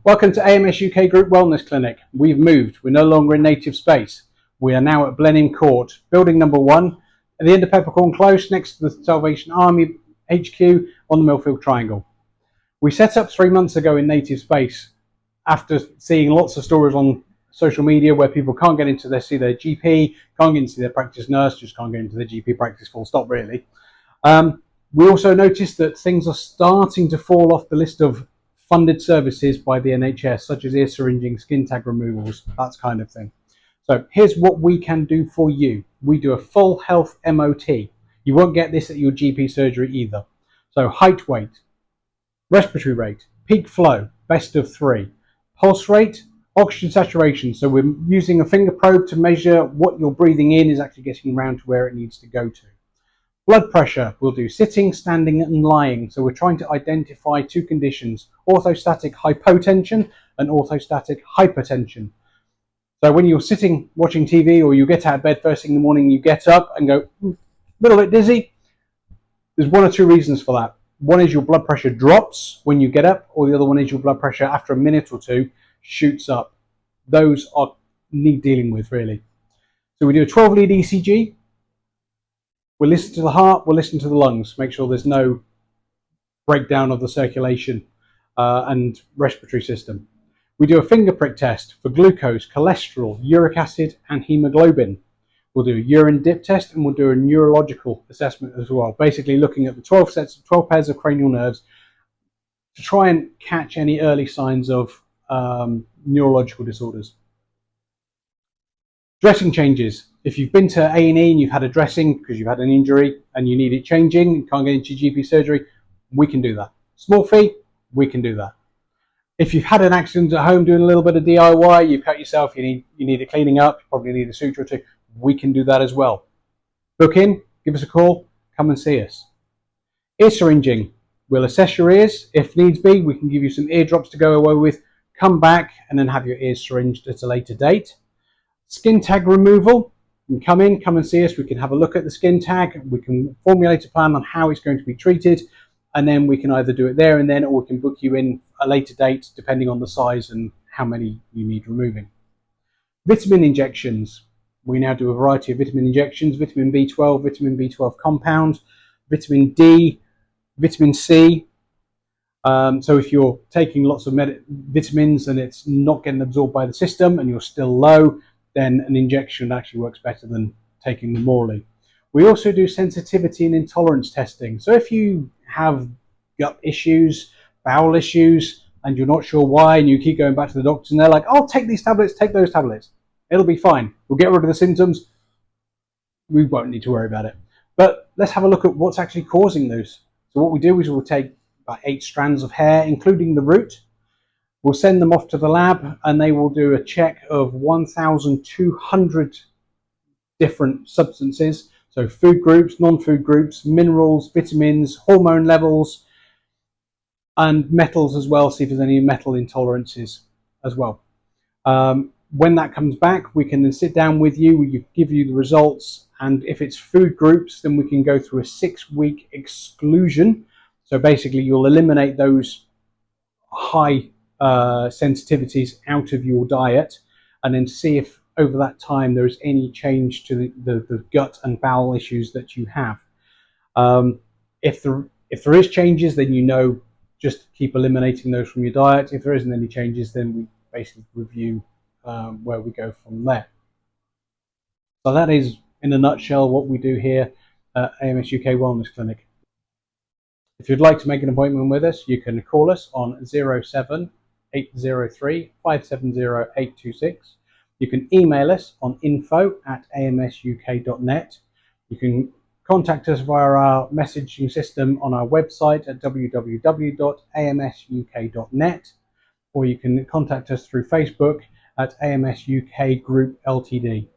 Welcome to AMS UK Group Wellness Clinic. We've moved. We're no longer in native space. We are now at Blenheim Court, building number 1, at the end of Peppercorn Close, next to the Salvation Army HQ on the Millfield Triangle. We set up 3 months ago in native space after seeing lots of stories on social media where people can't get into see their GP, can't get into their practice nurse, just can't get into their GP practice, full stop really. We also noticed that things are starting to fall off the list of funded services by the NHS, such as ear syringing, skin tag removals, that kind of thing. So here's what we can do for you. We do a full health MOT. You won't get this at your GP surgery either. So height, weight, respiratory rate, peak flow, best of 3, pulse rate, oxygen saturation. So we're using a finger probe to measure what you're breathing in is actually getting around to where it needs to go to. Blood pressure, we'll do sitting, standing and lying. So we're trying to identify 2 conditions, orthostatic hypotension and orthostatic hypertension. So when you're sitting watching TV or you get out of bed first thing in the morning, you get up and go a little bit dizzy, there's 1 or 2 reasons for that. One is your blood pressure drops when you get up, or the other one is your blood pressure after a minute or 2 shoots up. Those need dealing with really. So we do a 12 lead ECG. We'll listen to the heart, we'll listen to the lungs, make sure there's no breakdown of the circulation and respiratory system. We do a finger prick test for glucose, cholesterol, uric acid and hemoglobin. We'll do a urine dip test and we'll do a neurological assessment as well, basically looking at the 12 pairs of cranial nerves to try and catch any early signs of neurological disorders. Dressing changes. If you've been to A&E and you've had a dressing because you've had an injury and you need it changing, you can't get into your GP surgery, we can do that. Small fee, we can do that. If you've had an accident at home doing a little bit of DIY, you've cut yourself, you need it cleaning up, you probably need a suture or 2, we can do that as well. Book in, give us a call, come and see us. Ear syringing. We'll assess your ears. If needs be, we can give you some ear drops to go away with, come back and then have your ears syringed at a later date. Skin tag removal. You can come and see us. We can have a look at the skin tag. We can formulate a plan on how it's going to be treated. And then we can either do it there and then, or we can book you in a later date, depending on the size and how many you need removing. Vitamin injections. We now do a variety of vitamin injections, vitamin B12, vitamin B12 compound, vitamin D, vitamin C. So if you're taking lots of vitamins and it's not getting absorbed by the system and you're still low, then an injection actually works better than taking them orally. We also do sensitivity and intolerance testing. So if you have gut issues, bowel issues, and you're not sure why, and you keep going back to the doctors and they're like, oh, take these tablets, take those tablets. It'll be fine. We'll get rid of the symptoms. We won't need to worry about it. But let's have a look at what's actually causing those. So what we do is we'll take about 8 strands of hair, including the root. We'll send them off to the lab and they will do a check of 1,200 different substances. So food groups, non-food groups, minerals, vitamins, hormone levels, and metals as well, see if there's any metal intolerances as well. When that comes back, we can then sit down with you, we give you the results, and if it's food groups, then we can go through a 6-week exclusion. So basically you'll eliminate those high sensitivities out of your diet and then see if over that time there is any change to the gut and bowel issues that you have. If there is changes, then just keep eliminating those from your diet. If there isn't any changes, then we basically review where we go from there. So that is in a nutshell what we do here at AMS UK Wellness Clinic. If you'd like to make an appointment with us, you can call us on 07803 570 826. You can email us on info@amsuk.net. You can contact us via our messaging system on our website at www.amsuk.net, or you can contact us through Facebook at AMS UK Group Ltd.